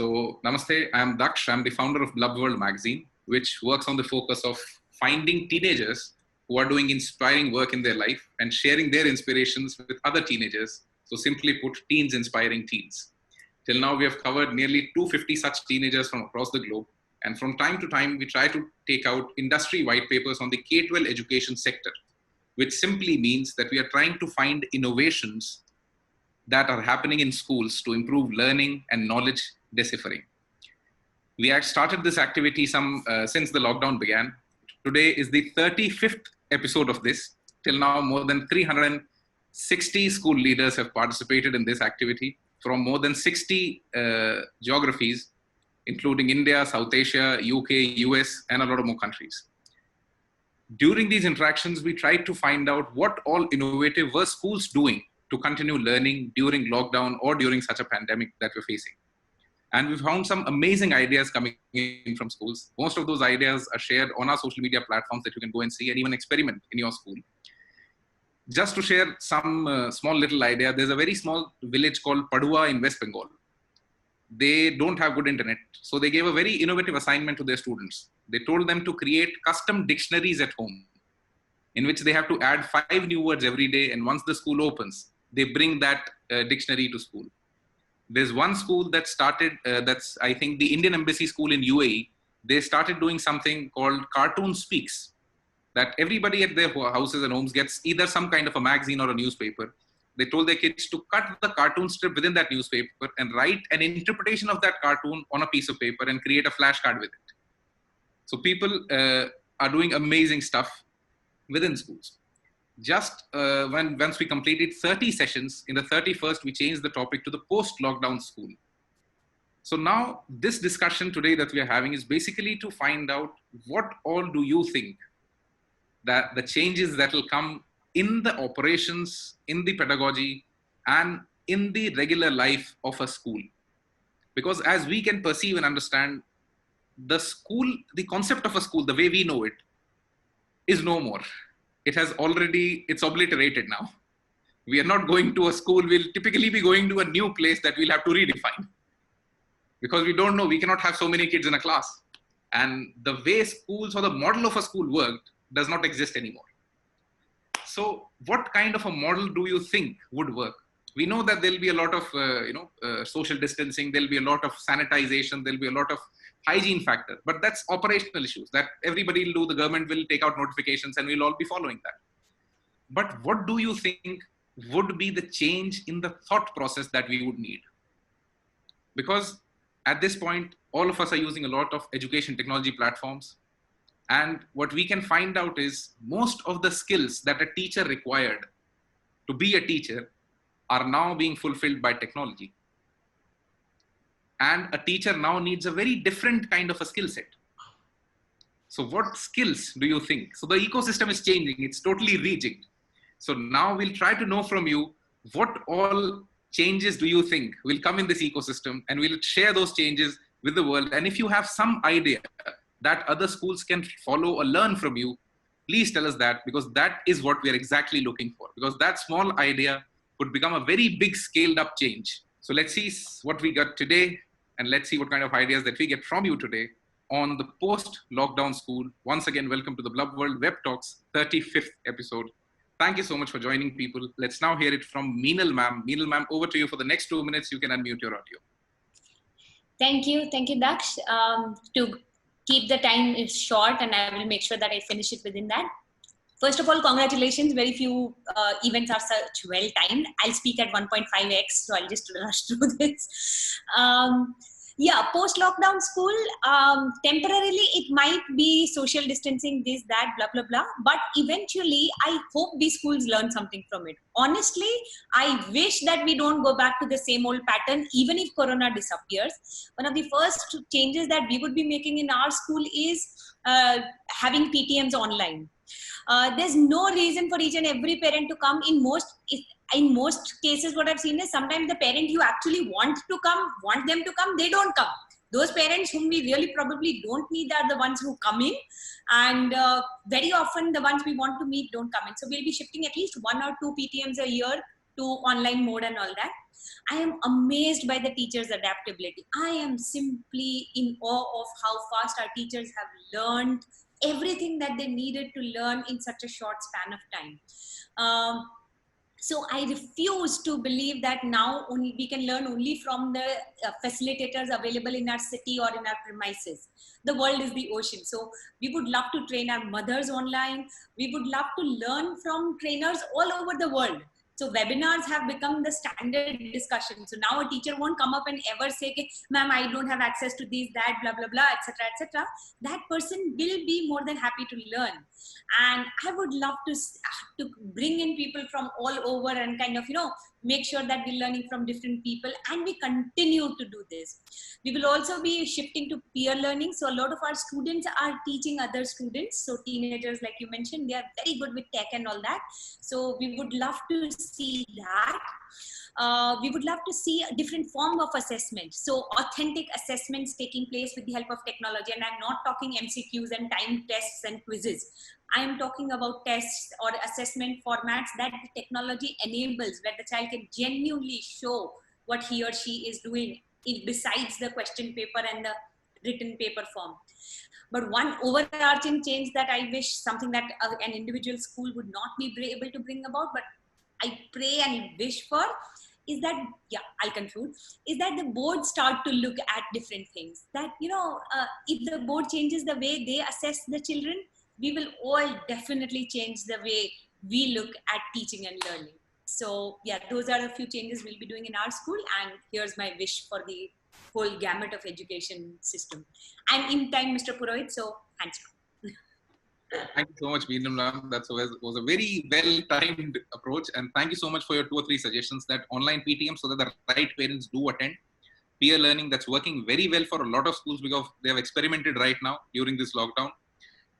Namaste, I am Daksh. I'm the founder of Blub World magazine, which works on the focus of finding teenagers who are doing inspiring work in their life and sharing their inspirations with other teenagers. So simply put, teens inspiring teens. Till now, we have covered nearly 250 such teenagers from across the globe. And from time to time, we try to take out industry white papers on the K-12 education sector, which simply means that we are trying to find innovations that are happening in schools to improve learning and knowledge deciphering. We had started this activity since the lockdown began. Today is the 35th episode of this. Till now, more than 360 school leaders have participated in this activity from more than 60 geographies, including India, South Asia, UK, US, and a lot of more countries. During these interactions, we tried to find out what all innovative were schools doing to continue learning during lockdown or during such a pandemic that we're facing. And we found some amazing ideas coming in from schools. Most of those ideas are shared on our social media platforms that you can go and see and even experiment in your school. Just to share some small little idea, there's a very small village called Padua in West Bengal. They don't have good internet. So they gave a very innovative assignment to their students. They told them to create custom dictionaries at home in which they have to add 5 new words every day. And once the school opens, they bring that dictionary to school. There's one school that started, that's I think the Indian Embassy School in UAE. They started doing something called Cartoon Speaks, that everybody at their houses and homes gets either some kind of a magazine or a newspaper. They told their kids to cut the cartoon strip within that newspaper and write an interpretation of that cartoon on a piece of paper and create a flashcard with it. So people are doing amazing stuff within schools. Just once we completed 30 sessions, in the 31st, we changed the topic to the post-lockdown school. So now this discussion today that we are having is basically to find out what all do you think that the changes that will come in the operations, in the pedagogy, and in the regular life of a school. Because as we can perceive and understand, the school, the concept of a school, the way we know it, is no more. It's obliterated now. We are not going to a school. We'll typically be going to a new place that we'll have to redefine. Because we don't know, we cannot have so many kids in a class. And the way schools or the model of a school worked does not exist anymore. So what kind of a model do you think would work? We know that there'll be a lot of social distancing, there'll be a lot of sanitization, there'll be a lot of hygiene factor, but that's operational issues that everybody will do. The government will take out notifications and we'll all be following that. But what do you think would be the change in the thought process that we would need? Because at this point, all of us are using a lot of education technology platforms. And what we can find out is most of the skills that a teacher required to be a teacher are now being fulfilled by technology. And a teacher now needs a very different kind of a skill set. So what skills do you think? So the ecosystem is changing. It's totally rejigged. So now we'll try to know from you, what all changes do you think will come in this ecosystem? And we'll share those changes with the world. And if you have some idea that other schools can follow or learn from you, please tell us that, because that is what we're exactly looking for. Because that small idea could become a very big scaled up change. So let's see what we got today. And let's see what kind of ideas that we get from you today on the post-lockdown school. Once again, welcome to the Blub World Web Talks 35th episode. Thank you so much for joining, people. Let's now hear it from Minal ma'am. Minal ma'am, over to you for the next 2 minutes. You can unmute your audio. Thank you, Daksh. To keep the time short, and I will make sure that I finish it within that. First of all, congratulations. Very few events are such well timed. I'll speak at 1.5x, so I'll just rush through this. Post-lockdown school, temporarily it might be social distancing, this, that, blah, blah, blah. But eventually, I hope these schools learn something from it. Honestly, I wish that we don't go back to the same old pattern, even if Corona disappears. One of the first changes that we would be making in our school is having PTMs online. There's no reason for each and every parent to come. In most cases, what I've seen is sometimes the parent you actually want them to come, they don't come. Those parents whom we really probably don't need are the ones who come in, and very often the ones we want to meet don't come in. So we'll be shifting at least 1 or 2 PTMs a year to online mode and all that. I am amazed by the teachers' adaptability. I am simply in awe of how fast our teachers have learned everything that they needed to learn in such a short span of time. So I refuse to believe that now only we can learn only from the facilitators available in our city or in our premises. The world is the ocean. So we would love to train our mothers online. We would love to learn from trainers all over the world. So webinars have become the standard discussion. So now a teacher won't come up and ever say, ma'am, I don't have access to these, that, blah, blah, blah, etc., etc. That person will be more than happy to learn. And I would love to bring in people from all over and kind of, make sure that we're learning from different people, and we continue to do this. We will also be shifting to peer learning. So a lot of our students are teaching other students. So teenagers, like you mentioned, they are very good with tech and all that. So we would love to see that. We would love to see a different form of assessment. So authentic assessments taking place with the help of technology. And I'm not talking MCQs and time tests and quizzes. I am talking about tests or assessment formats that the technology enables, where the child can genuinely show what he or she is doing besides the question paper and the written paper form. But one overarching change that I wish, something that an individual school would not be able to bring about, but I pray and wish for, is that, I'll conclude, is that the board start to look at different things. That, if the board changes the way they assess the children, we will all definitely change the way we look at teaching and learning. So those are a few changes we'll be doing in our school. And here's my wish for the whole gamut of education system. And in time, Mr. Purohit, so hands down. Thank you so much, Minal ma'am. That was a very well-timed approach. And thank you so much for your 2 or 3 suggestions, that online PTM, so that the right parents do attend. Peer learning, that's working very well for a lot of schools because they have experimented right now during this lockdown.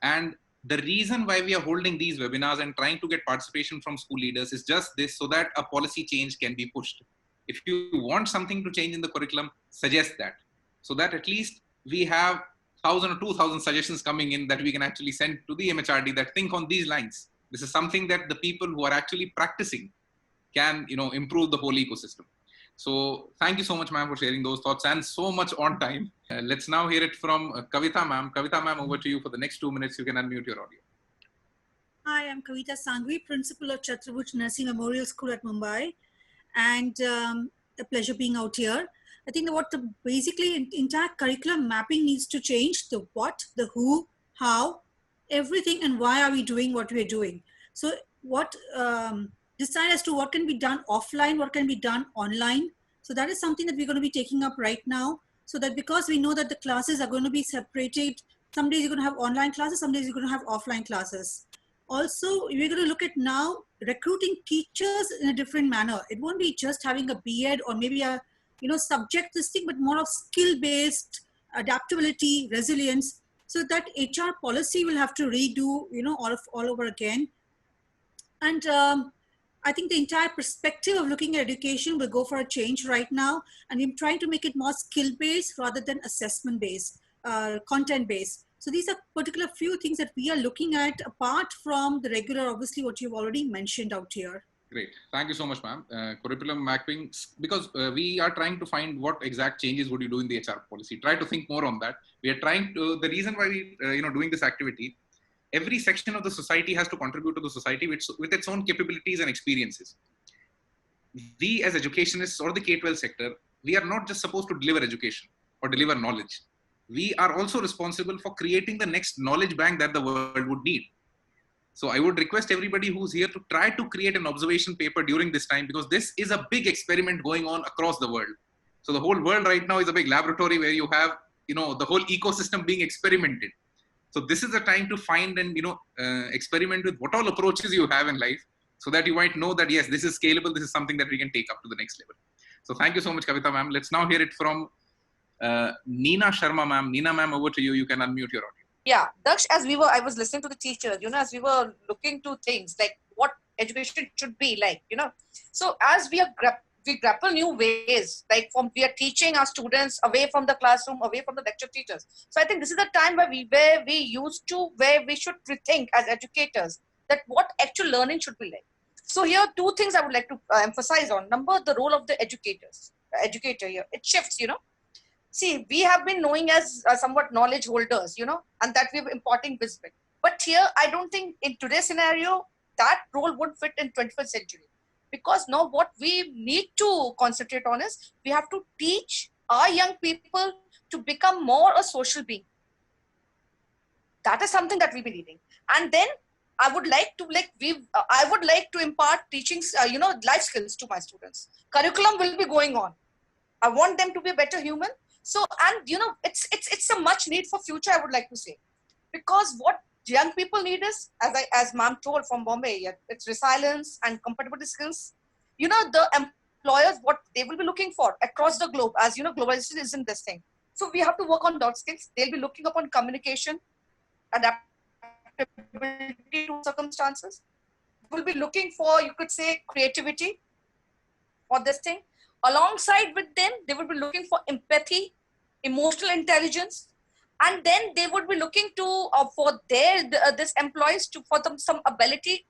And the reason why we are holding these webinars and trying to get participation from school leaders is just this, so that a policy change can be pushed. If you want something to change in the curriculum, suggest that, so that at least we have 1,000 or 2,000 suggestions coming in that we can actually send to the MHRD that think on these lines. This is something that the people who are actually practicing can, improve the whole ecosystem. So thank you so much, ma'am, for sharing those thoughts, and so much on time. Let's now hear it from Kavita, ma'am. Kavita, ma'am, over to you for the next 2 minutes. You can unmute your audio. Hi, I'm Kavita Sanghvi, principal of Chatrabhuj Narsee Memorial School at Mumbai, and a pleasure being out here. I think what the basically entire curriculum mapping needs to change: the what, the who, how, everything, and why are we doing what we're doing. So what decide as to what can be done offline, what can be done online. So that is something that we're going to be taking up right now, so that because we know that the classes are going to be separated, some days you're going to have online classes, some days you're going to have offline classes. Also, we're going to look at now recruiting teachers in a different manner. It won't be just having a BEd or maybe a subject this thing, but more of skill-based adaptability, resilience, so that HR policy will have to redo, all over again. And I think the entire perspective of looking at education will go for a change right now. And we're trying to make it more skill-based rather than assessment-based, content-based. So these are particular few things that we are looking at apart from the regular, obviously, what you've already mentioned out here. Great. Thank you so much, ma'am. Curriculum mapping, because we are trying to find what exact changes would you do in the HR policy. Try to think more on that. We are trying to, the reason why we, doing this activity, every section of the society has to contribute to the society with its own capabilities and experiences. We as educationists or the K-12 sector, we are not just supposed to deliver education or deliver knowledge. We are also responsible for creating the next knowledge bank that the world would need. So I would request everybody who's here to try to create an observation paper during this time, because this is a big experiment going on across the world. So the whole world right now is a big laboratory where you have, the whole ecosystem being experimented. So this is the time to find and, experiment with what all approaches you have in life, so that you might know that, yes, this is scalable. This is something that we can take up to the next level. So thank you so much, Kavita ma'am. Let's now hear it from Neena Sharma ma'am. Neena ma'am, over to you. You can unmute your audio. Yeah, Daksh, I was listening to the teachers, as we were looking to things like what education should be like, So as we grapple new ways, like we are teaching our students away from the classroom, away from the lecture teachers. So I think this is the time where we should rethink as educators that what actual learning should be like. So here, two things I would like to emphasize on. Number, the role of the educator here. It shifts, See, we have been knowing as somewhat knowledge holders, and that we're imparting wisdom. But here, I don't think in today's scenario, that role would fit in 21st century. Because now what we need to concentrate on is, we have to teach our young people to become more a social being. That is something that we'll be needing. And then I would like to impart teachings, life skills to my students. Curriculum will be going on. I want them to be a better human. So, and it's a much need for future, I would like to say, because what young people need is, as ma'am told from Bombay, it's resilience and compatibility skills. The employers, what they will be looking for across the globe, as globalization isn't this thing. So we have to work on those skills. They'll be looking upon communication, adaptability to circumstances. We'll be looking for, you could say, creativity for this thing. Alongside with them, they will be looking for empathy, emotional intelligence, and then they would be looking to for this employees for them some ability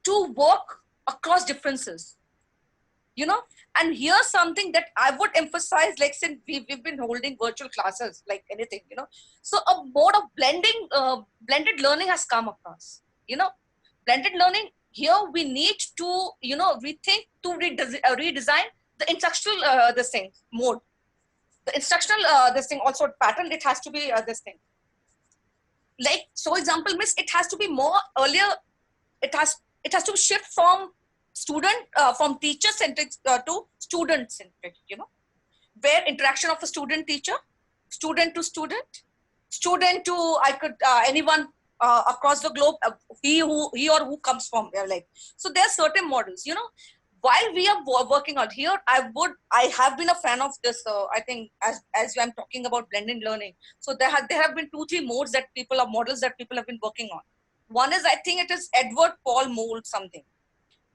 to work across differences. And here's something that I would emphasize, like since we've been holding virtual classes, like anything, so a mode of blended learning has come across. Blended learning. Here we need to, rethink to redesign the instructional mode. The instructional also pattern, it has to be this thing. Like, so example, miss, it has to be more earlier. It has to shift from from teacher centric to student centric. Where interaction of a student teacher, student to student to anyone. Across the globe, he or who comes from like, so there are certain models, while we are working out here. I have been a fan of this. I think as I'm talking about blended learning, so there have been 2-3 models that people have been working on. One is, I think it is Edward Paul mold something,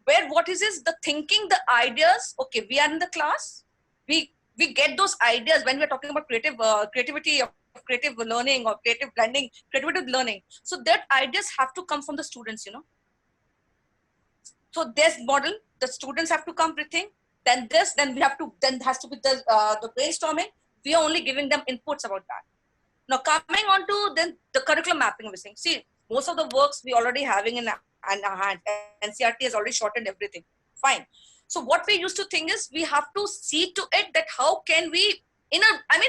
where what is the thinking, the ideas. Okay, we are in the class, we get those ideas when we are talking about creativity, creative learning or creative blending, creative learning. So that ideas have to come from the students, So this model, the students have to come rethink. Then has to be the brainstorming. We are only giving them inputs about that. Now coming on to then the curriculum mapping of this thing. See, most of the works we already having in our hand. NCERT has already shortened everything. Fine. So what we used to think is, we have to see to it that how can we we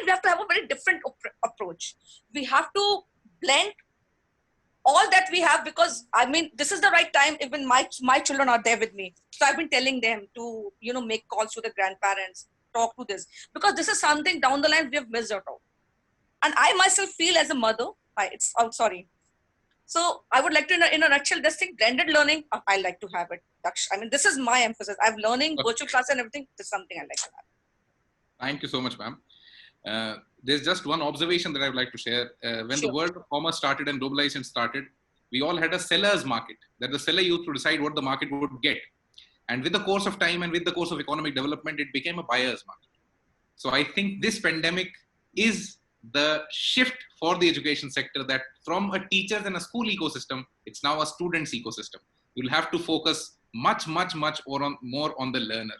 have to have a very different approach. We have to blend all that we have, because this is the right time. Even my children are there with me, so I've been telling them to make calls to the grandparents, talk to this, because this is something down the line we have missed out on. And I myself feel as a mother, sorry. So I would like to, in a nutshell, this thing, blended learning, I like to have it. This is my emphasis. I'm learning virtual class and everything. This is something I like to have. Thank you so much, ma'am. There's just one observation that I would like to share. When the world of commerce started and globalization started, we all had a seller's market, that the seller used to decide what the market would get. And with the course of time and with the course of economic development, it became a buyer's market. So I think this pandemic is the shift for the education sector, that from a teachers and a school ecosystem, it's now a student's ecosystem. You'll have to focus much more on the learner.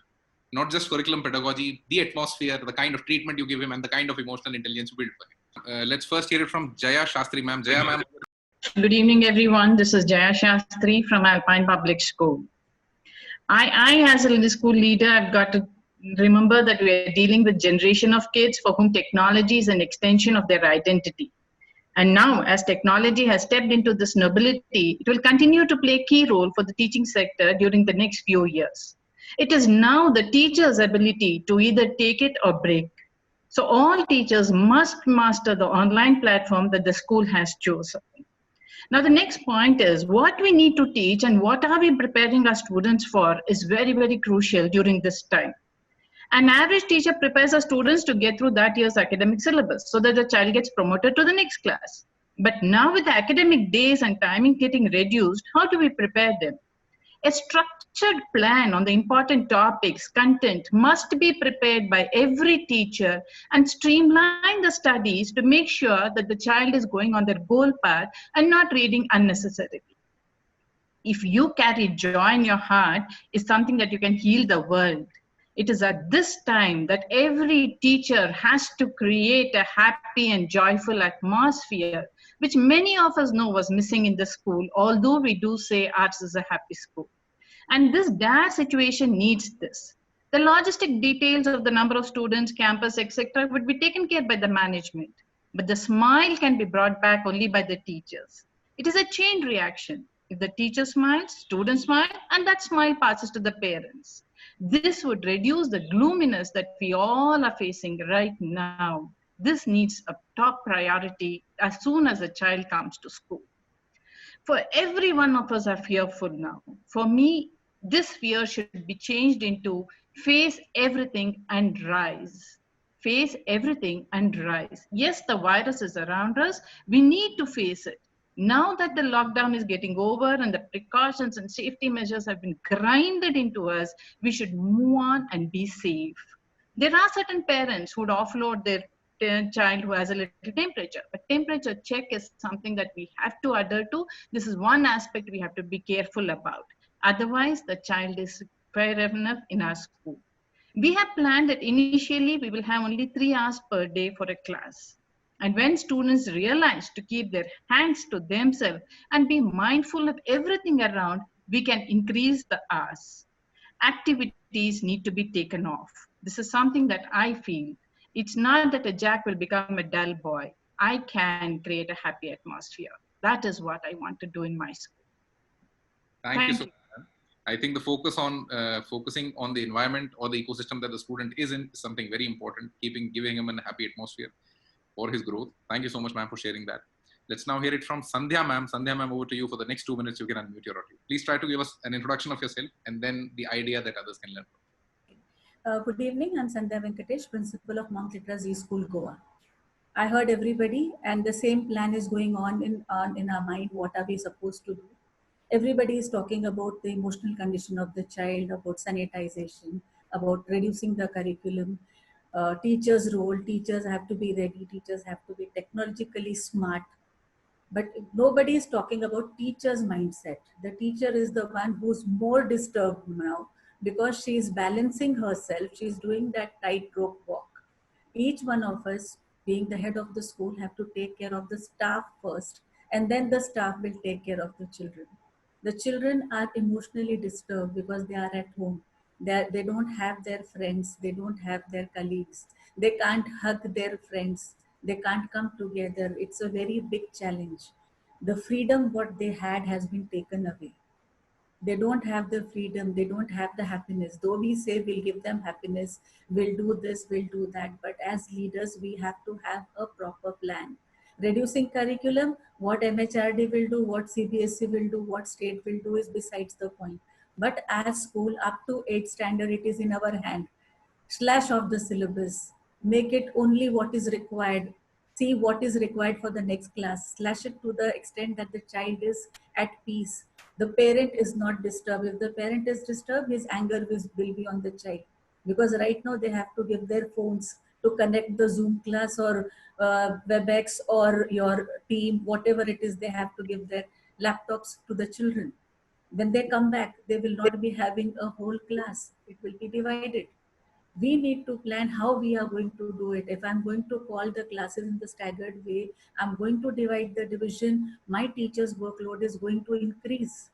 Not just curriculum pedagogy, the atmosphere, the kind of treatment you give him, and the kind of emotional intelligence you build for him. Let's first hear it from Jaya Shastry, ma'am. Jaya, ma'am. Good evening, everyone. This is Jaya Shastry from Alpine Public School. I as a school leader, I've got to remember that we are dealing with generation of kids for whom technology is an extension of their identity. And now, as technology has stepped into this nobility, it will continue to play a key role for the teaching sector during the next few years. It is now the teacher's ability to either take it or break. So all teachers must master the online platform that the school has chosen. Now the next point is, what we need to teach and what are we preparing our students for is very, very crucial during this time. An average teacher prepares our students to get through that year's academic syllabus so that the child gets promoted to the next class. But now with the academic days and timing getting reduced, how do we prepare them? A structured plan on the important topics, content must be prepared by every teacher and streamline the studies to make sure that the child is going on their goal path and not reading unnecessarily. if you carry joy in your heart, is something that you can heal the world. It is at this time that every teacher has to create a happy and joyful atmosphere, which many of us know was missing in the school, although we do say arts is a happy school. And this dire situation needs this. The logistic details of the number of students, campus, etc., would be taken care by the management. But the smile can be brought back only by the teachers. It is a chain reaction. If the teacher smiles, students smile, and that smile passes to the parents. This would reduce the gloominess that we all are facing right now. This needs a top priority as soon as a child comes to school. For every one of us are fearful now. For me, this fear should be changed into face everything and rise. Face everything and rise. Yes, the virus is around us. We need to face it. Now that the lockdown is getting over and the precautions and safety measures have been grinded into us, we should move on and be safe. There are certain parents who would offload their child who has a little temperature. But temperature check is something that we have to adhere to. This is one aspect we have to be careful about. Otherwise, the child is fair enough in our school. We have planned that initially we will have only 3 hours per day for a class. And when students realize to keep their hands to themselves and be mindful of everything around, we can increase the hours. Activities need to be taken off. This is something that I feel. It's not that a Jack will become a dull boy. I can create a happy atmosphere. That is what I want to do in my school. Thank you so much. I think the focus on focusing on the environment or the ecosystem that the student is in is something very important, giving him a happy atmosphere for his growth. Thank you so much, ma'am, for sharing that. Let's now hear it from Sandhya, ma'am. Sandhya, ma'am, over to you for the next 2 minutes. You can unmute your audio. Please try to give us an introduction of yourself and then the idea that others can learn from. Good evening. I'm Sandhya Venkatesh, principal of Mount Literacy School, Goa. I heard everybody, and the same plan is going on in our mind. What are we supposed to do? Everybody is talking about the emotional condition of the child, about sanitization, about reducing the curriculum, teachers' role. Teachers have to be ready. Teachers have to be technologically smart. But nobody is talking about teacher's mindset. The teacher is the one who's more disturbed now because she is balancing herself. She's doing that tightrope walk. Each one of us, being the head of the school, have to take care of the staff first, and then the staff will take care of the children. The children are emotionally disturbed because they are at home. They don't have their friends. They don't have their colleagues. They can't hug their friends. They can't come together. It's a very big challenge. The freedom what they had has been taken away. They don't have the freedom. They don't have the happiness. Though we say we'll give them happiness, we'll do this, we'll do that. But as leaders, we have to have a proper plan. Reducing curriculum, what MHRD will do, what CBSE will do, what state will do is besides the point. But as school up to 8th standard, it is in our hand. Slash off the syllabus, make it only what is required. See what is required for the next class. Slash it to the extent that the child is at peace. The parent is not disturbed. If the parent is disturbed, his anger will be on the child. Because right now they have to give their phones to connect the Zoom class or WebEx or your team, whatever it is, they have to give their laptops to the children. When they come back, they will not be having a whole class. It will be divided. We need to plan how we are going to do it. If I'm going to call the classes in the staggered way, I'm going to divide the division, my teacher's workload is going to increase.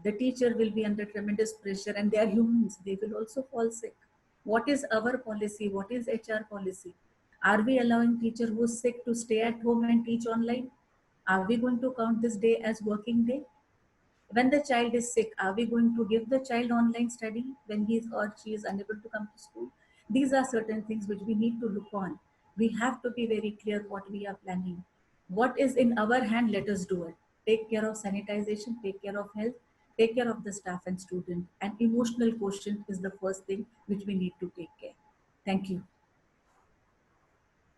The teacher will be under tremendous pressure, and they are humans. They will also fall sick. What is our policy? What is HR policy? Are we allowing teacher who's sick to stay at home and teach online? Are we going to count this day as working day? When the child is sick, are we going to give the child online study when he or she is unable to come to school? These are certain things which we need to look on. We have to be very clear what we are planning. What is in our hand, let us do it. Take care of sanitization, take care of health, take care of the staff and student. And emotional quotient is the first thing which we need to take care. Thank you.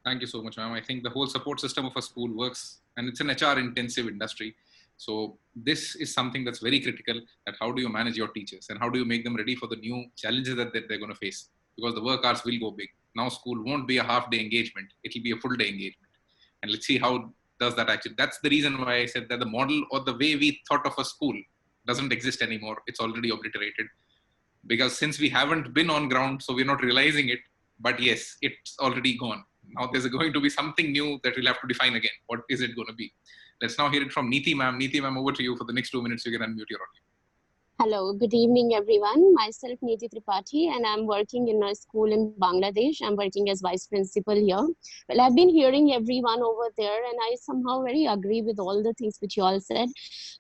Thank you so much, ma'am. I think the whole support system of a school works, and it's an HR intensive industry. So this is something that's very critical, that how do you manage your teachers and how do you make them ready for the new challenges that they're going to face, because the work hours will go big. Now school won't be a half day engagement. It'll be a full day engagement. And let's see how does that actually, that's the reason why I said that the model or the way we thought of a school doesn't exist anymore. It's already obliterated. Because since we haven't been on ground, so we're not realizing it. But yes, it's already gone. Now there's going to be something new that we'll have to define again. What is it going to be? Let's now hear it from Neeti ma'am. Neeti ma'am, over to you for the next 2 minutes. You can unmute your audio. Hello, good evening everyone. Myself Neeti Tripathi and I'm working in a school in Bangladesh. I'm working as vice principal here. Well, I've been hearing everyone over there and I somehow very agree with all the things which you all said.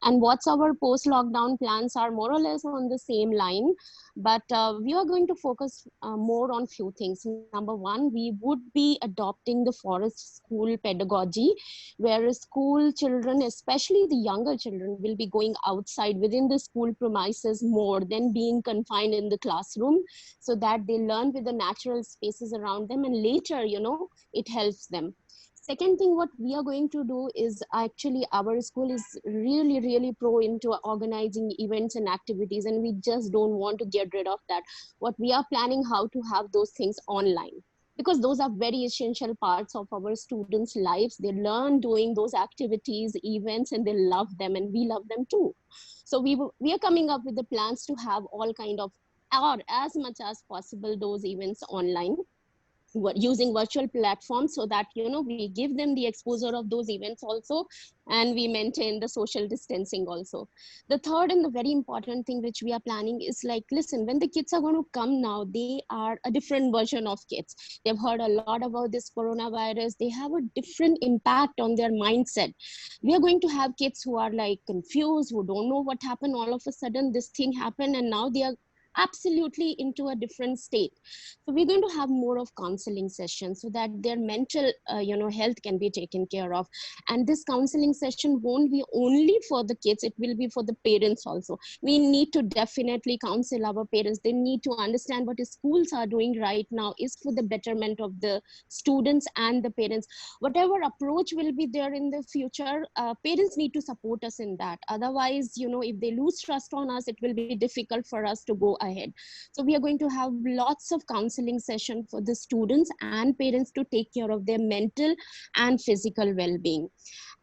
And what's our post-lockdown plans are more or less on the same line. But we are going to focus more on few things. Number one, we would be adopting the forest school pedagogy, where school children, especially the younger children, will be going outside within the school premises more than being confined in the classroom, so that they learn with the natural spaces around them, and later, you know, it helps them. Second thing, what we are going to do is actually our school is really pro into organizing events and activities, and we just don't want to get rid of that. What we are planning how to have those things online, because those are very essential parts of our students' lives. They learn doing those activities, events, and they love them, and we love them too. So we are coming up with the plans to have all kind of, or as much as possible, those events online, using virtual platforms, so that, you know, we give them the exposure of those events also, and we maintain the social distancing also. The third and the very important thing which we are planning is like, listen, when the kids are going to come now, they are a different version of kids. They've heard a lot about this coronavirus. They have a different impact on their mindset. We are going to have kids who are like confused, who don't know what happened. All of a sudden this thing happened and now they are absolutely into a different state. So we're going to have more of counseling sessions so that their mental health can be taken care of. And this counseling session won't be only for the kids, it will be for the parents also. We need to definitely counsel our parents. They need to understand what the schools are doing right now is for the betterment of the students and the parents. Whatever approach will be there in the future, parents need to support us in that. Otherwise, you know, if they lose trust on us, it will be difficult for us to go ahead. So we are going to have lots of counseling sessions for the students and parents to take care of their mental and physical well-being.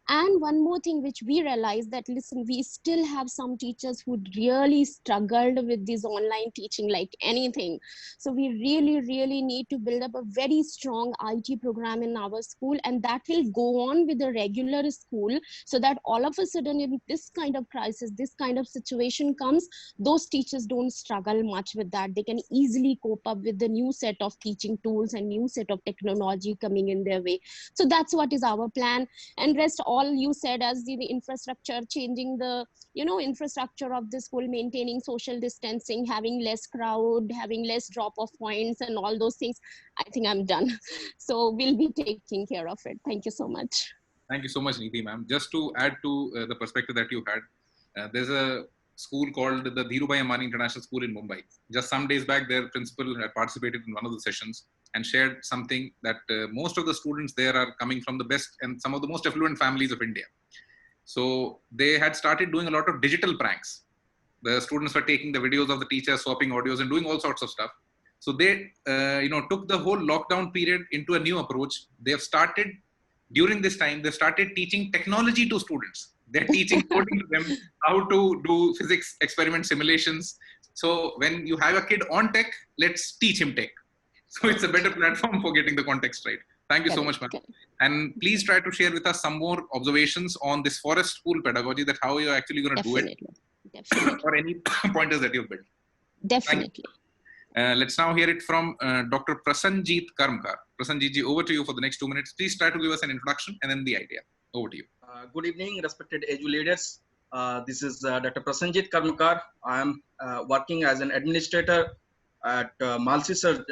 And one more thing which we realized that, listen, we still have some teachers who really struggled with this online teaching like anything. So we really need to build up a very strong IT program in our school, and that will go on with the regular school, so that all of a sudden in this kind of crisis, this kind of situation comes, those teachers don't struggle much with that. They can easily cope up with the new set of teaching tools and new set of technology coming in their way. So that's what is our plan. And rest all you said as the infrastructure, changing the infrastructure of the school, maintaining social distancing, having less crowd, having less drop off points and all those things, I think I'm done. So we'll be taking care of it. Thank you so much. Thank you so much, Neeti ma'am. Just to add to the perspective that you had, there's a school called the Dhirubhai Ambani International School in Mumbai. Just some days back, their principal had participated in one of the sessions and shared something that most of the students there are coming from the best and some of the most affluent families of India. So they had started doing a lot of digital pranks. The students were taking the videos of the teachers, swapping audios and doing all sorts of stuff. So they took the whole lockdown period into a new approach. They have started, during this time, they started teaching technology to students. They're teaching coding to them, how to do physics experiment simulations. So when you have a kid on tech, let's teach him tech. So it's a better platform for getting the context right. Thank you so much, ma'am. And please try to share with us some more observations on this forest school pedagogy, that how you're actually going to do it. Definitely. Or any pointers that you've built. Definitely. Let's now hear it from Dr. Prasanjit Karmkar. Prasanjit ji, over to you for the next 2 minutes. Please try to give us an introduction and then the idea. Over to you. Good evening, respected edu leaders. This is Dr. Prasanjit Karmkar. I am working as an administrator at Malsisar.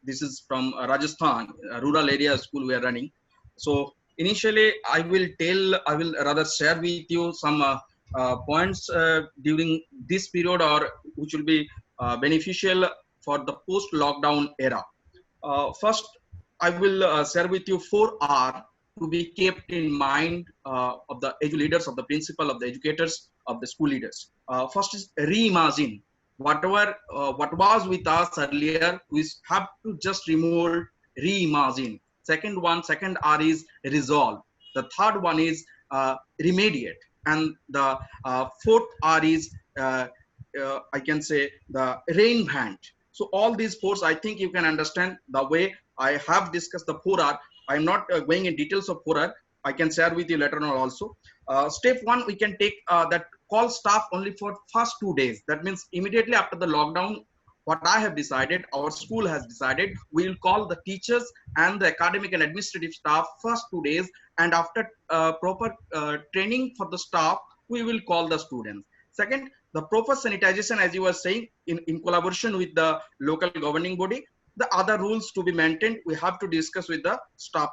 This is from Rajasthan, rural area school we are running. So initially, I will rather share with you some points during this period, or which will be beneficial for the post-lockdown era. First, I will share with you 4 R to be kept in mind of the edu leaders, of the principal, of the educators, of the school leaders. First is reimagine. Whatever what was with us earlier, we have to just remove, reimagine. Second R is resolve. The third one is remediate. And the fourth R is I can say the rain band. So all these fours, I think you can understand the way I have discussed the 4R. I'm not going in details of 4R. I can share with you later on also. Step one, we can take that call staff only for first 2 days. That means immediately after the lockdown, what I have decided, our school has decided, we will call the teachers and the academic and administrative staff first 2 days, and after proper training for the staff, we will call the students. Second, the proper sanitization, as you were saying, in collaboration with the local governing body, the other rules to be maintained, we have to discuss with the staff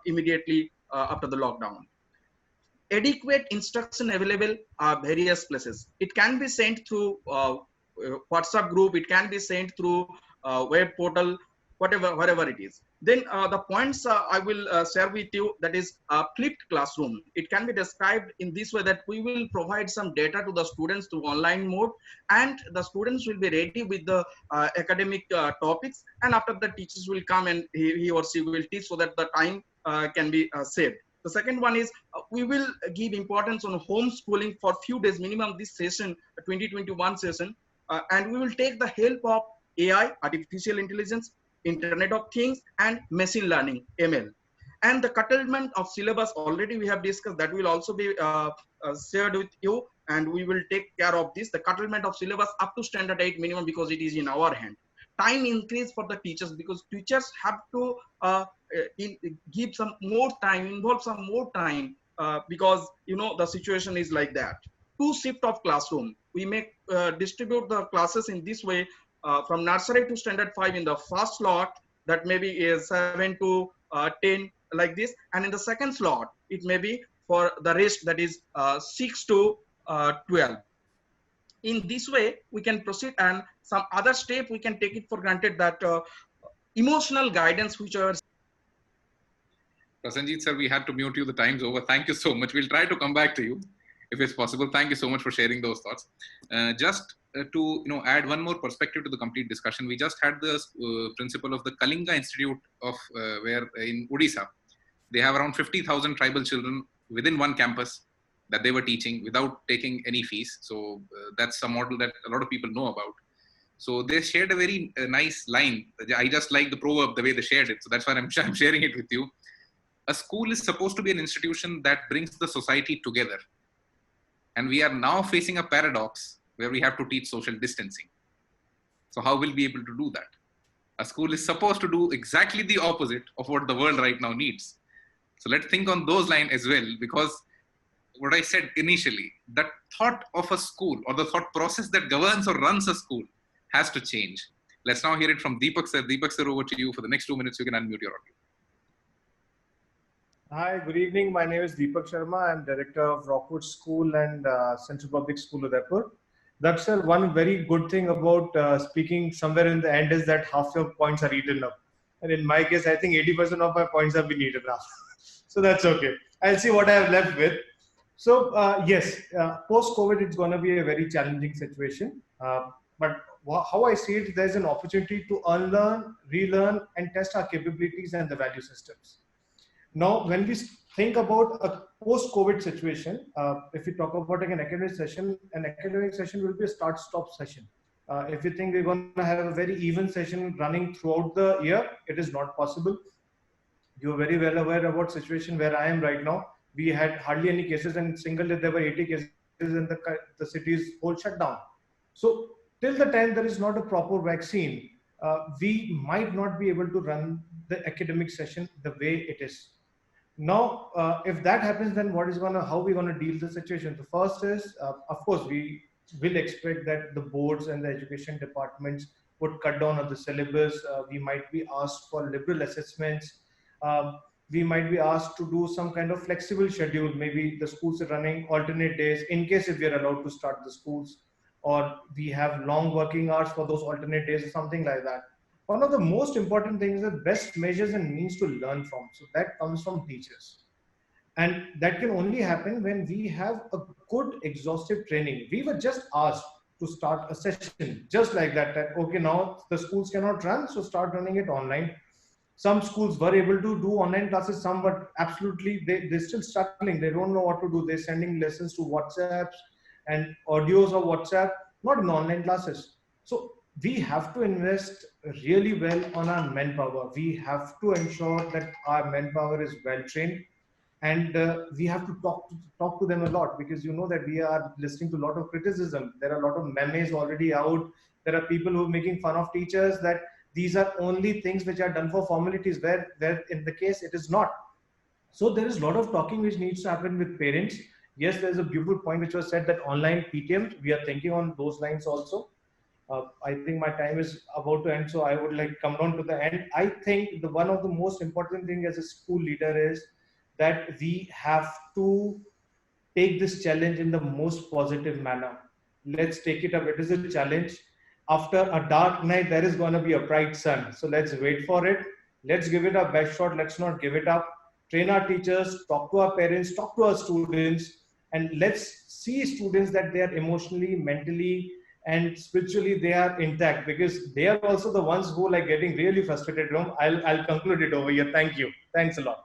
immediately after the lockdown. Adequate instruction available are various places. It can be sent through WhatsApp group, it can be sent through web portal, whatever it is. Then the points I will share with you, that is flipped classroom. It can be described in this way, that we will provide some data to the students through online mode, and the students will be ready with the academic topics, and after the teachers will come and he or she will teach, so that the time can be saved. The second one is we will give importance on homeschooling for few days minimum this session, 2021 session, and we will take the help of AI, artificial intelligence, Internet of Things, and machine learning, ML. And the curtailment of syllabus, already we have discussed, that will also be shared with you, and we will take care of this. The curtailment of syllabus up to standard 8 minimum, because it is in our hand. Time increase for the teachers, because teachers have to give some more time, involve some more time, because the situation is like that. 2 shift of classroom. We may distribute the classes in this way, from nursery to standard 5 in the first slot, that maybe is 7 to 10 like this, and in the second slot it may be for the rest, that is 6 to 12. In this way we can proceed, and some other step we can take it for granted, that emotional guidance, which are Prasenjit sir, we had to mute you. The time's over. Thank you so much. We'll try to come back to you if it's possible. Thank you so much for sharing those thoughts. Just to add one more perspective to the complete discussion, we just had the principal of the Kalinga Institute of where in Odisha, they have around 50,000 tribal children within one campus that they were teaching without taking any fees. So that's a model that a lot of people know about. So they shared a very nice line. I just like the proverb, the way they shared it. So that's why I'm sharing it with you. A school is supposed to be an institution that brings the society together. And we are now facing a paradox where we have to teach social distancing. So how will we be able to do that? A school is supposed to do exactly the opposite of what the world right now needs. So let's think on those lines as well, because what I said initially, that thought of a school, or the thought process that governs or runs a school, has to change. Let's now hear it from Deepak sir. Deepak sir, over to you. For the next 2 minutes, you can unmute your audio. Hi, good evening. My name is Deepak Sharma. I'm director of Rockwood School and Central Public School, Udaipur. That's one very good thing about speaking somewhere in the end is that half your points are eaten up. And in my case, I think 80% of my points have been eaten up. So that's okay. I'll see what I have left with. So yes, post-COVID, it's going to be a very challenging situation. But how I see it, there's an opportunity to unlearn, relearn, and test our capabilities and the value systems. Now, when we think about a post-COVID situation, if we talk about an academic session will be a start-stop session. If you think we're going to have a very even session running throughout the year, it is not possible. You're very well aware about the situation where I am right now. We had hardly any cases, and single day there were 80 cases in the city's whole shutdown. So till the time there is not a proper vaccine, we might not be able to run the academic session the way it is. Now, if that happens, then how are we going to deal with the situation? The first is, of course, we will expect that the boards and the education departments would cut down on the syllabus. We might be asked for liberal assessments. We might be asked to do some kind of flexible schedule. Maybe the schools are running alternate days in case if we are allowed to start the schools, or we have long working hours for those alternate days or something like that. One of the most important things is the best measures and means to learn from. So that comes from teachers. And that can only happen when we have a good exhaustive training. We were just asked to start a session just like that, okay, now the schools cannot run, so start running it online. Some schools were able to do online classes, some but absolutely they're still struggling. They don't know what to do. They're sending lessons to WhatsApps and audios of WhatsApp, not in online classes. So we have to invest really well on our manpower. We have to ensure that our manpower is well trained, and we have to talk to them a lot, because you know that we are listening to a lot of criticism. There are a lot of memes already out. There are people who are making fun of teachers that these are only things which are done for formalities, where in the case it is not. So there is a lot of talking which needs to happen with parents. Yes, there's a beautiful point which was said that online PTM, we are thinking on those lines also. I think my time is about to end, so I would like come down to the end. I think the one of the most important thing as a school leader is that we have to take this challenge in the most positive manner. Let's take it up. It is a challenge. After a dark night, there is going to be a bright sun. So let's wait for it. Let's give it our best shot. Let's not give it up. Train our teachers, talk to our parents, talk to our students, and let's see students that they are emotionally, mentally, and spiritually they are intact, because they are also the ones who like getting really frustrated. I'll conclude it over here. Thank you. Thanks a lot.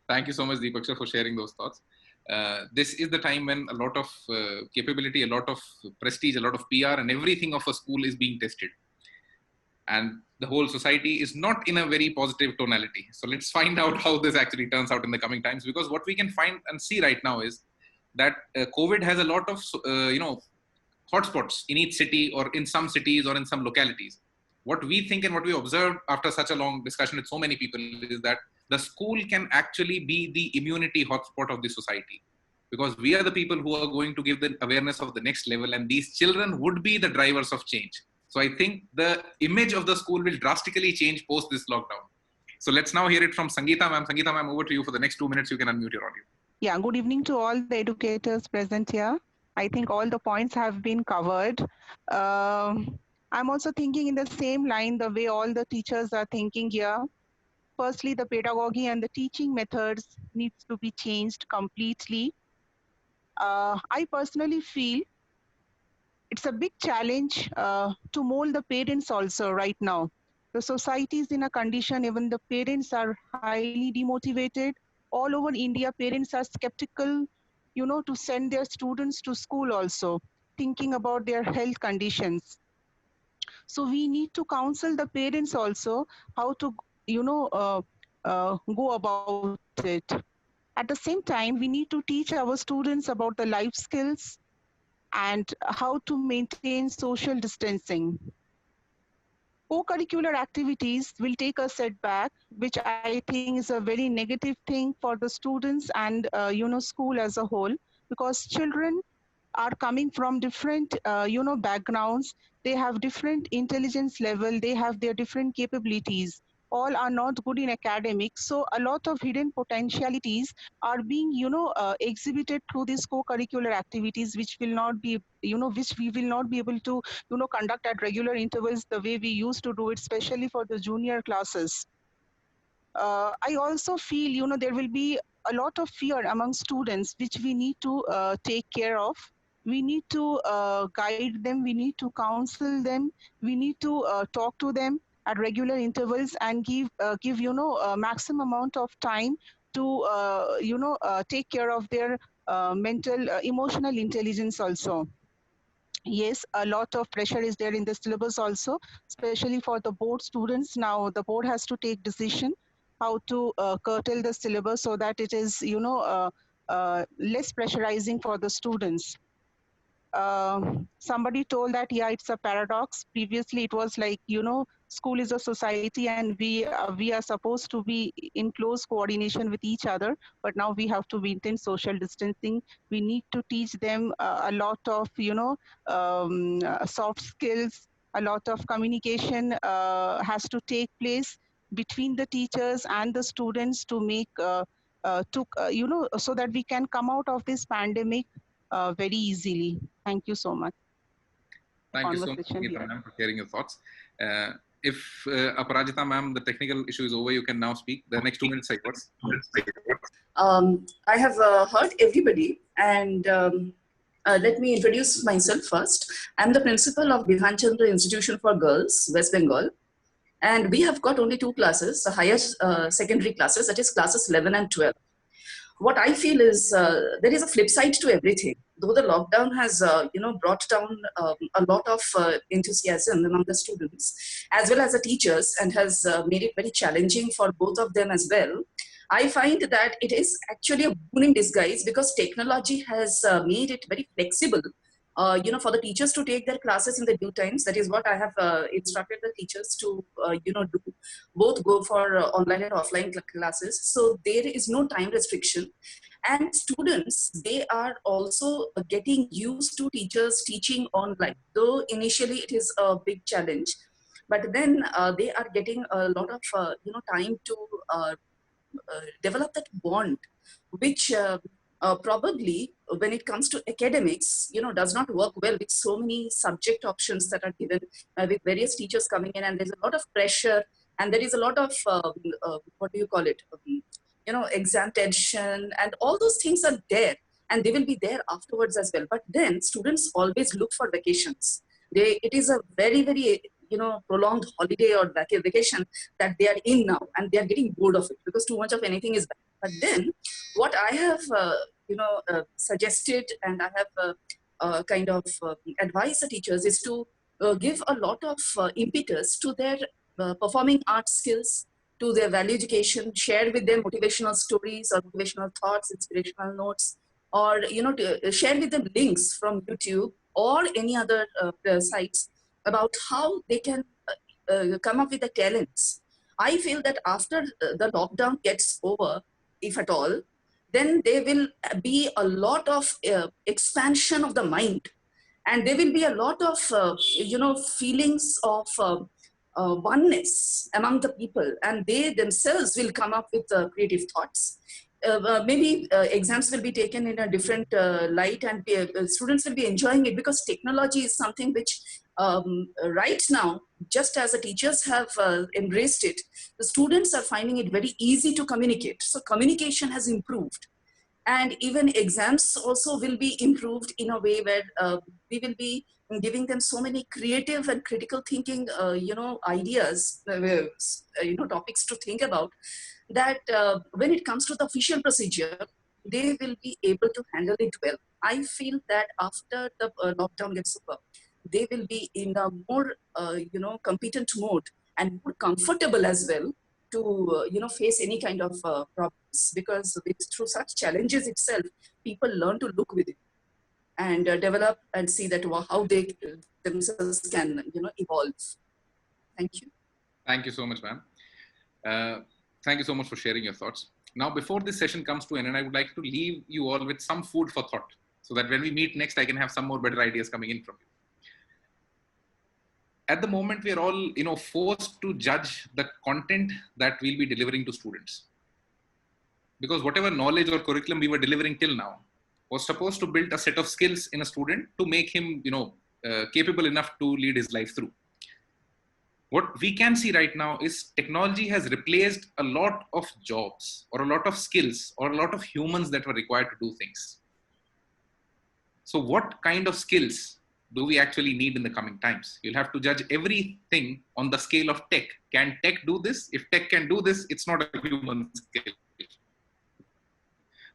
Thank you so much, Deepak, for sharing those thoughts. This is the time when a lot of capability, a lot of prestige, a lot of PR and everything of a school is being tested. And the whole society is not in a very positive tonality. So let's find out how this actually turns out in the coming times, because what we can find and see right now is that COVID has a lot of, hotspots in each city or in some cities or in some localities. What we think and what we observed after such a long discussion with so many people is that the school can actually be the immunity hotspot of the society, because we are the people who are going to give the awareness of the next level, and these children would be the drivers of change. So I think the image of the school will drastically change post this lockdown. So let's now hear it from Sangeeta ma'am. Sangeeta ma'am, over to you for the next 2 minutes. You can unmute your audio. Yeah, good evening to all the educators present here. I think all the points have been covered. I'm also thinking in the same line, the way all the teachers are thinking here. Firstly, the pedagogy and the teaching methods needs to be changed completely. I personally feel it's a big challenge to mold the parents also right now. The society is in a condition, even the parents are highly demotivated. All over India, parents are skeptical, to send their students to school also, thinking about their health conditions. So we need to counsel the parents also how to, go about it. At the same time, we need to teach our students about the life skills and how to maintain social distancing. Co-curricular activities will take a setback, which I think is a very negative thing for the students and school as a whole, because children are coming from different backgrounds. They have different intelligence level, they have their different capabilities. All are not good in academics, so a lot of hidden potentialities are being exhibited through these co-curricular activities, which will not be which we will not be able to conduct at regular intervals the way we used to do it, especially for the junior classes. I also feel there will be a lot of fear among students, which we need to take care of. We need to guide them, we need to counsel them, we need to talk to them at regular intervals and give a maximum amount of time to take care of their mental emotional intelligence also. Yes, a lot of pressure is there in the syllabus also, especially for the board students. Now the board has to take decision how to curtail the syllabus so that it is less pressurizing for the students. Somebody told that, yeah, it's a paradox. Previously, it was like, school is a society and we are supposed to be in close coordination with each other. But now we have to maintain social distancing. We need to teach them a lot of, soft skills. A lot of communication has to take place between the teachers and the students to make, so that we can come out of this pandemic very easily. Thank you so much. Thank you so much, Geeta ma'am, for sharing your thoughts. If Aparajita ma'am, the technical issue is over, you can now speak. The next 2 minutes are yours. I have heard everybody, and let me introduce myself first. I'm the principal of Bidhan Chandra Institution for Girls, West Bengal. And we have got only 2 classes, the higher secondary classes, that is classes 11 and 12. What I feel is there is a flip side to everything. though the lockdown has, brought down a lot of enthusiasm among the students as well as the teachers, and has made it very challenging for both of them as well. I find that it is actually a boon in disguise, because technology has made it very flexible, for the teachers to take their classes in the due times. That is what I have instructed the teachers to, do. Both go for online and offline classes. So there is no time restriction. And students, they are also getting used to teachers teaching online, though initially it is a big challenge. But then they are getting a lot of, time to develop that bond, which probably when it comes to academics, does not work well with so many subject options that are given, with various teachers coming in, and there's a lot of pressure, and there is a lot of what do you call it, exam tension, and all those things are there, and they will be there afterwards as well. But then students always look for vacations. It is a very, very prolonged holiday or vacation that they are in now, and they are getting bored of it, because too much of anything is bad. But then what I have suggested, and I have kind of advised the teachers, is to give a lot of impetus to their performing arts skills, to their value education, share with them motivational stories or motivational thoughts, inspirational notes, or to share with them links from YouTube or any other sites about how they can come up with the talents. I feel that after the lockdown gets over, if at all, then there will be a lot of expansion of the mind, and there will be a lot of feelings of oneness among the people, and they themselves will come up with creative thoughts. Maybe exams will be taken in a different light, and students will be enjoying it, because technology is something which right now, just as the teachers have embraced it, the students are finding it very easy to communicate. So communication has improved, and even exams also will be improved in a way where we will be giving them so many creative and critical thinking, ideas, topics to think about, that when it comes to the official procedure, they will be able to handle it well. I feel that after the lockdown gets over, they will be in a more, competent mode, and more comfortable as well to, face any kind of problems, because through such challenges itself, people learn to look within and develop and see that how they themselves can, evolve. Thank you. Thank you so much, ma'am. Thank you so much for sharing your thoughts. Now, before this session comes to an end, I would like to leave you all with some food for thought, so that when we meet next, I can have some more better ideas coming in from you. At the moment, we are all, forced to judge the content that we'll be delivering to students. Because whatever knowledge or curriculum we were delivering till now was supposed to build a set of skills in a student to make him, capable enough to lead his life through. What we can see right now is technology has replaced a lot of jobs, or a lot of skills, or a lot of humans that were required to do things. So what kind of skills do we actually need in the coming times? You'll have to judge everything on the scale of tech. Can tech do this? If tech can do this, it's not a human skill.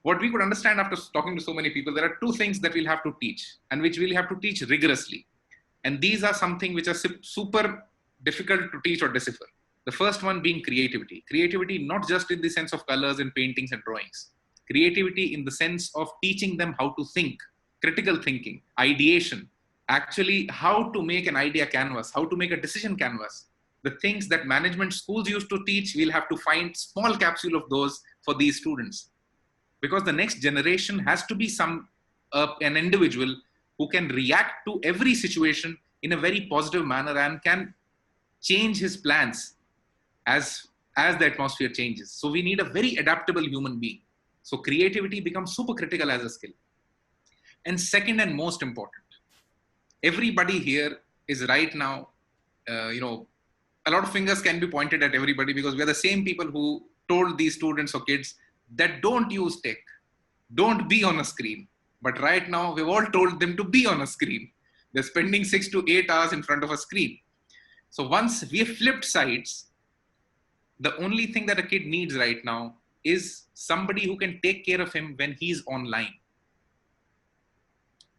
What we could understand after talking to so many people, there are two things that we'll have to teach, and which we'll have to teach rigorously. And these are something which are super difficult to teach or decipher. The first one being creativity. Creativity, not just in the sense of colors and paintings and drawings. Creativity in the sense of teaching them how to think, critical thinking, ideation, actually how to make an idea canvas, how to make a decision canvas. The things that management schools used to teach, we'll have to find small capsule of those for these students. Because the next generation has to be an individual who can react to every situation in a very positive manner and can change his plans as the atmosphere changes. So we need a very adaptable human being. So creativity becomes super critical as a skill. And second and most important, everybody here is right now, a lot of fingers can be pointed at everybody, because we are the same people who told these students or kids that don't use tech, don't be on a screen. But right now, we've all told them to be on a screen. They're spending 6 to 8 hours in front of a screen. So once we have flipped sides, the only thing that a kid needs right now is somebody who can take care of him when he's online.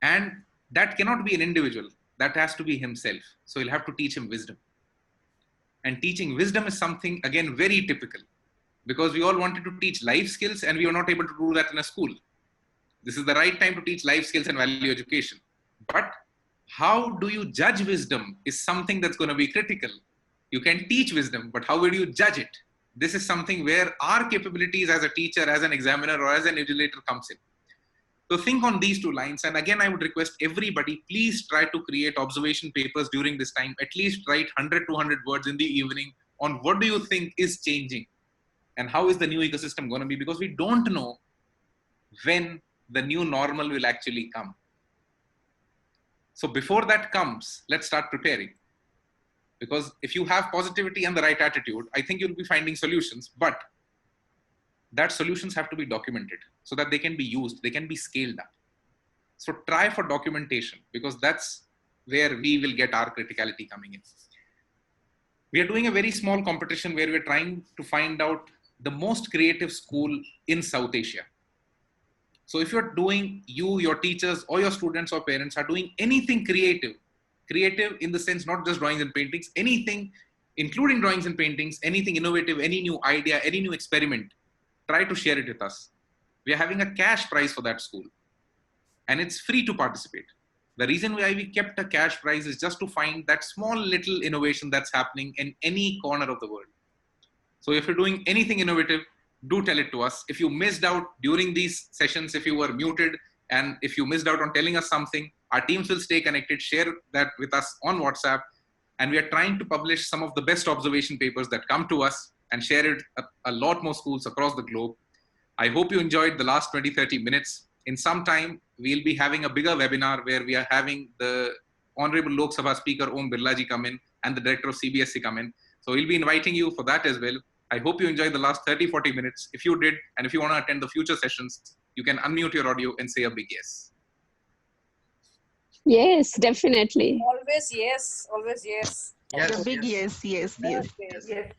And that cannot be an individual. That has to be himself. So you'll have to teach him wisdom. And teaching wisdom is something, again, very typical, because we all wanted to teach life skills and we were not able to do that in a school. This is the right time to teach life skills and value education. But how do you judge wisdom is something that's going to be critical. You can teach wisdom, but how will you judge it? This is something where our capabilities as a teacher, as an examiner, or as an evaluator comes in. So think on these two lines. And again, I would request everybody, please try to create observation papers during this time. At least write 100, 200 words in the evening on what do you think is changing and how is the new ecosystem going to be, because we don't know when the new normal will actually come. So before that comes, let's start preparing. Because if you have positivity and the right attitude, I think you'll be finding solutions, but that solutions have to be documented so that they can be used, they can be scaled up. So try for documentation, because that's where we will get our criticality coming in. We are doing a very small competition where we're trying to find out the most creative school in South Asia. So if you're doing, your teachers or your students or parents are doing anything creative in the sense, not just drawings and paintings, anything, including drawings and paintings, anything innovative, any new idea, any new experiment, try to share it with us. We are having a cash prize for that school and it's free to participate. The reason why we kept a cash prize is just to find that small little innovation that's happening in any corner of the world. So if you're doing anything innovative, do tell it to us. If you missed out during these sessions, if you were muted, and if you missed out on telling us something, our teams will stay connected, share that with us on WhatsApp. And we are trying to publish some of the best observation papers that come to us and share it at a lot more schools across the globe. I hope you enjoyed the last 20-30 minutes. In some time, we'll be having a bigger webinar where we are having the Honorable Lok Sabha Speaker Om Birla ji come in and the Director of CBSE come in. So we'll be inviting you for that as well. I hope you enjoyed the last 30-40 minutes. If you did, and if you want to attend the future sessions, you can unmute your audio and say a big yes. Yes, definitely. Always yes. Always yes. Yes, A big yes, yes, yes. Yes. Yes.